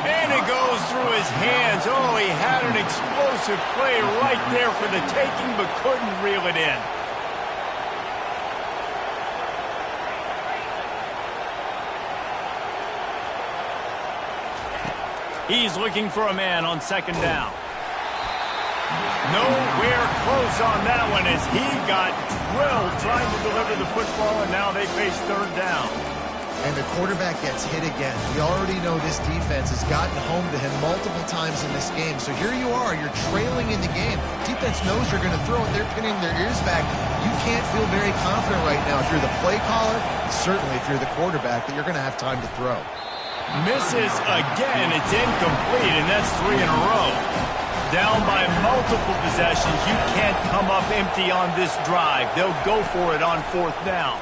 S1: And it goes through his hands. Oh, he had an explosive play right there for the taking, but couldn't reel it in. He's looking for a man on second down. Nowhere close on that one as he got drilled trying to deliver the football, and now they face third down.
S3: And the quarterback gets hit again. We already know this defense has gotten home to him multiple times in this game. So here you are, you're trailing in the game. Defense knows you're going to throw it. They're pinning their ears back. You can't feel very confident right now if you're the play caller, certainly if you're the quarterback, that you're going to have time to throw.
S1: Misses again. It's incomplete, and that's 3 in a row. Down by multiple possessions. You can't come up empty on this drive. They'll go for it on fourth down.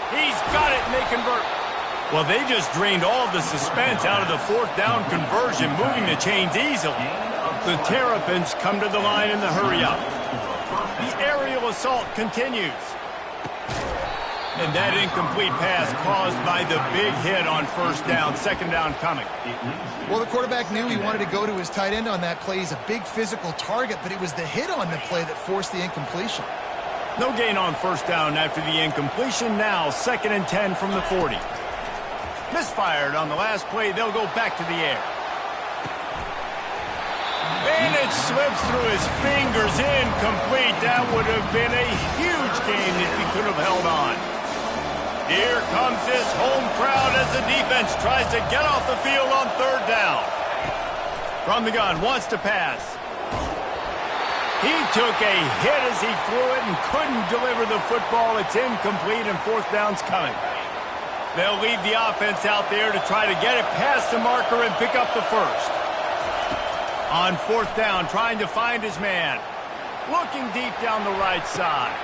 S1: He's got it, and they convert. Well, they just drained all of the suspense out of the fourth down conversion, moving the chains easily. The Terrapins come to the line in the hurry-up. The aerial assault continues. And that incomplete pass caused by the big hit on first down. Second down coming.
S3: Well, the quarterback knew he wanted to go to his tight end on that play. He's a big physical target, but it was the hit on the play that forced the incompletion.
S1: No gain on first down after the incompletion. Now 2nd and 10 from the 40. Misfired on the last play. They'll go back to the air. And it slips through his fingers. Incomplete. That would have been a huge gain if he could have held on. Here comes this home crowd as the defense tries to get off the field on third down. From the gun, wants to pass. He took a hit as he threw it and couldn't deliver the football. It's incomplete, and fourth down's coming. They'll lead the offense out there to try to get it past the marker and pick up the first. On fourth down, trying to find his man. Looking deep down the right side.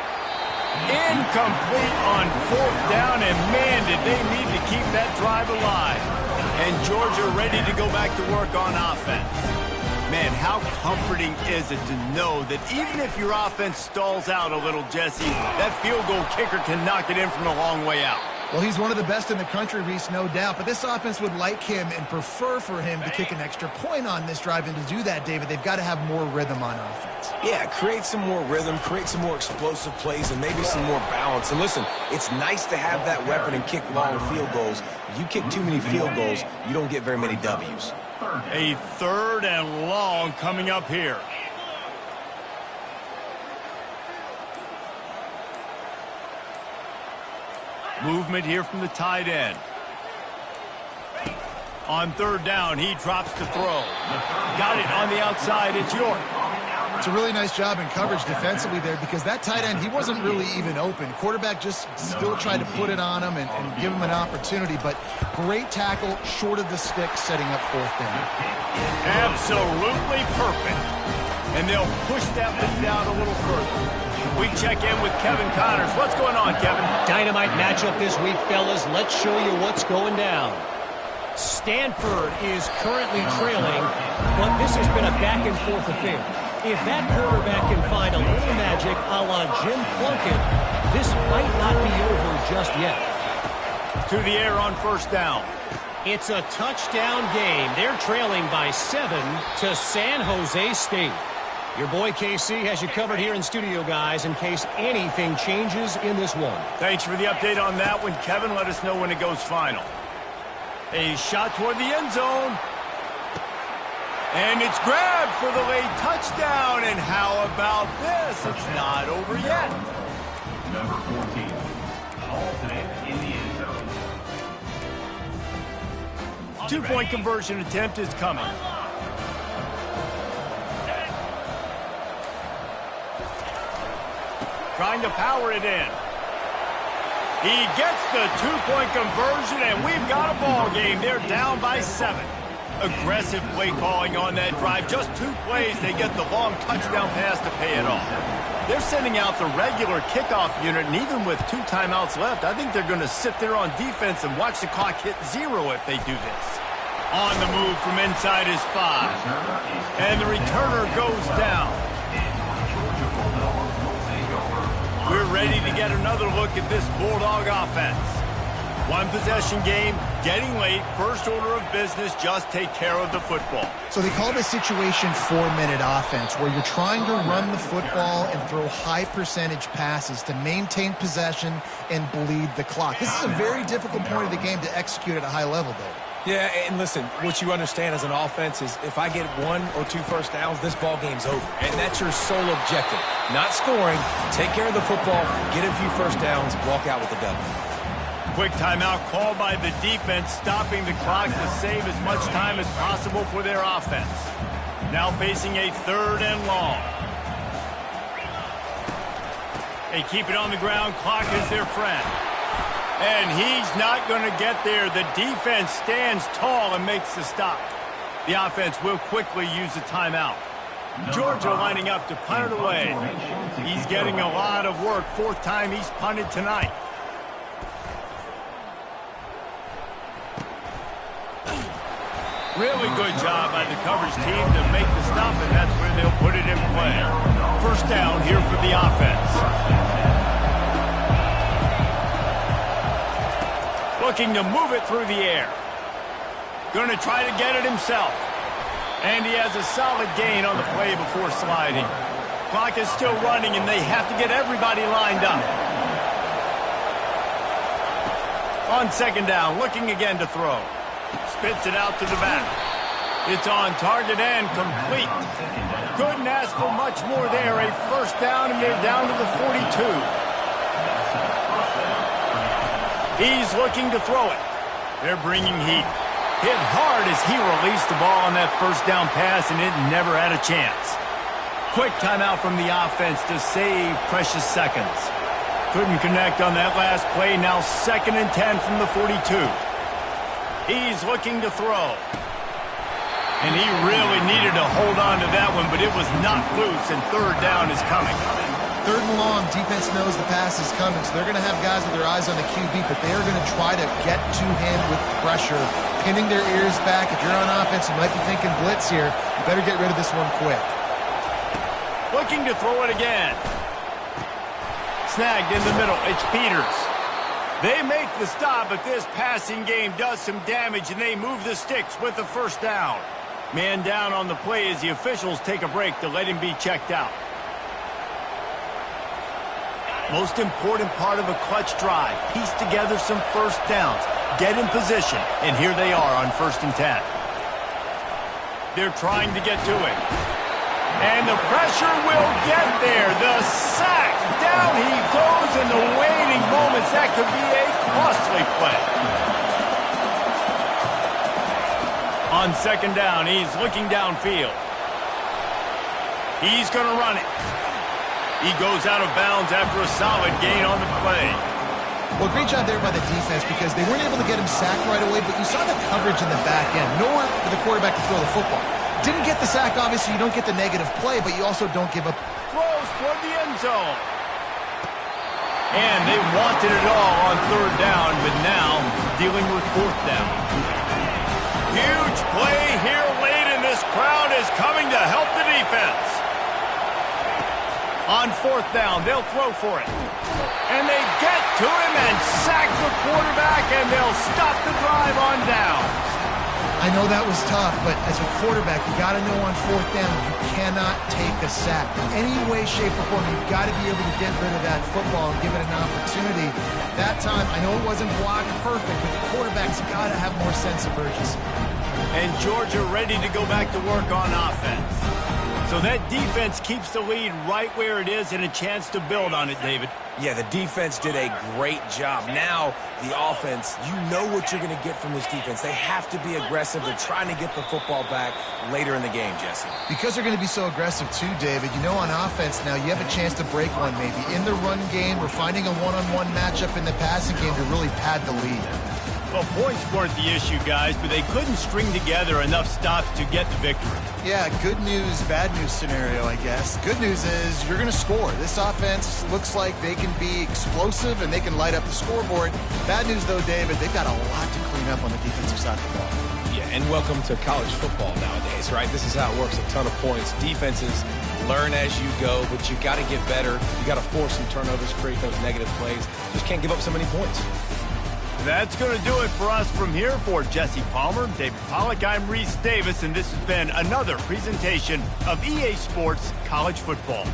S1: Incomplete on fourth down, and man, did they need to keep that drive alive. And Georgia ready to go back to work on offense. Man, how comforting is it to know that even if your offense stalls out a little, Jesse, that field goal kicker can knock it in from a long way out.
S3: Well, he's one of the best in the country, Reese, no doubt. But this offense would like him and prefer for him to kick an extra point on this drive. And to do that, David, they've got to have more rhythm on offense.
S2: Yeah, create some more rhythm, create some more explosive plays, and maybe some more balance. And listen, it's nice to have that weapon and kick long field goals. You kick too many field goals, you don't get very many W's.
S1: A third and long coming up here. Movement here from the tight end. On third down, he drops the throw. Got it on the outside. It's York.
S3: It's a really nice job in coverage defensively there because that tight end, he wasn't really even open. Quarterback just still tried to put it on him and give him an opportunity, but great tackle short of the stick setting up fourth down.
S1: Absolutely perfect. And they'll push that one down a little further. We check in with Kevin Connors. What's going on, Kevin?
S4: Dynamite matchup this week, fellas. Let's show you what's going down. Stanford is currently trailing, but this has been a back-and-forth affair. If that quarterback can find a little magic a la Jim Plunkett, this might not be over just yet.
S1: To the air on first down.
S4: It's a touchdown game. They're trailing by 7 to San Jose State. Your boy KC has you covered here in studio, guys, in case anything changes in this one.
S1: Thanks for the update on that one, Kevin. Let us know when it goes final. A shot toward the end zone. And it's grabbed for the late touchdown. And how about this? It's not over yet.
S5: Number 14, Halton in the end zone.
S1: 2-point conversion attempt is coming. Trying to power it in. He gets the 2-point conversion, and we've got a ball game. They're down by 7. Aggressive play calling on that drive. Just 2 plays, they get the long touchdown pass to pay it off. They're sending out the regular kickoff unit, and even with 2 timeouts left, I think they're going to sit there on defense and watch the clock hit 0 if they do this. On the move from inside his 5. And the returner goes down. We're ready to get another look at this Bulldog offense. 1 possession game, getting late, first order of business, just take care of the football.
S3: So they call this situation 4-minute offense, where you're trying to run the football and throw high percentage passes to maintain possession and bleed the clock. This is a very difficult point of the game to execute at a high level, though.
S2: Yeah, and listen, what you understand as an offense is if I get 1 or 2 first downs, this ball game's over. And that's your sole objective. Not scoring, take care of the football, get a few first downs, walk out with the W.
S1: Quick timeout called by the defense, stopping the clock to save as much time as possible for their offense. Now facing a 3rd and long. They keep it on the ground. Clock is their friend. And he's not going to get there. The defense stands tall and makes the stop. The offense will quickly use a timeout. Georgia lining up to punt it away. He's getting a lot of work. 4th time he's punted tonight. Really good job by the coverage team to make the stop, and that's where they'll put it in play. First down here for the offense. Looking to move it through the air. Going to try to get it himself. And he has a solid gain on the play before sliding. Clock is still running, and they have to get everybody lined up. On 2nd down, looking again to throw. Spits it out to the back. It's on target and complete. Couldn't ask for much more there. A first down, and they're down to the 42. He's looking to throw it. They're bringing heat. Hit hard as he released the ball on that first down pass, and it never had a chance. Quick timeout from the offense to save precious seconds. Couldn't connect on that last play. Now 2nd and 10 from the 42. He's looking to throw. And he really needed to hold on to that one, but it was not loose, and 3rd down is coming.
S3: 3rd and long, defense knows the pass is coming, so they're going to have guys with their eyes on the QB, but they're going to try to get to him with pressure, pinning their ears back. If you're on offense, you might be thinking blitz here. You better get rid of this one quick.
S1: Looking to throw it again. Snagged in the middle. It's Peters. They make the stop, but this passing game does some damage, and they move the sticks with the first down. Man down on the play as the officials take a break to let him be checked out. Most important part of a clutch drive. Piece together some first downs. Get in position, and here they are on 1st and 10. They're trying to get to it. And the pressure will get there. The sack. Down he goes in the waning moments. That could be a costly play. On 2nd down, he's looking downfield. He's going to run it. He goes out of bounds after a solid gain on the play.
S3: Well, great job there by the defense because they weren't able to get him sacked right away, but you saw the coverage in the back end. Nowhere for the quarterback to throw the football. Didn't get the sack, obviously. You don't get the negative play, but you also don't give up.
S1: Throws toward the end zone. And they wanted it all on 3rd down, but now dealing with 4th down. Huge play here late, and this crowd is coming to help the defense. On 4th down, they'll throw for it. And they get to him and sack the quarterback, and they'll stop the drive on down.
S3: I know that was tough, but as a quarterback, you got to know on 4th down, you cannot take a sack. In any way, shape, or form, you've got to be able to get rid of that football and give it an opportunity. That time, I know it wasn't blocked perfect, but the quarterback's got to have more sense of urgency.
S1: And Georgia ready to go back to work on offense. So that defense keeps the lead right where it is and a chance to build on it, David.
S2: Yeah, the defense did a great job. Now, the offense, you know what you're going to get from this defense. They have to be aggressive. They're trying to get the football back later in the game, Jesse.
S3: Because they're going to be so aggressive too, David, you know on offense now you have a chance to break one maybe in the run game or finding a one-on-one matchup in the passing game to really pad the lead.
S1: Well, points weren't the issue, guys, but they couldn't string together enough stops to get the victory.
S3: Yeah, good news, bad news scenario, I guess. Good news is you're going to score. This offense looks like they can be explosive and they can light up the scoreboard. Bad news, though, David, they've got a lot to clean up on the defensive side of the ball.
S2: Yeah, and welcome to college football nowadays, right? This is how it works, a ton of points. Defenses learn as you go, but you got to get better. You got to force some turnovers, create those negative plays. Just can't give up so many points.
S1: That's going to do it for us from here. For Jesse Palmer, David Pollack, I'm Reese Davis, and this has been another presentation of EA Sports College Football.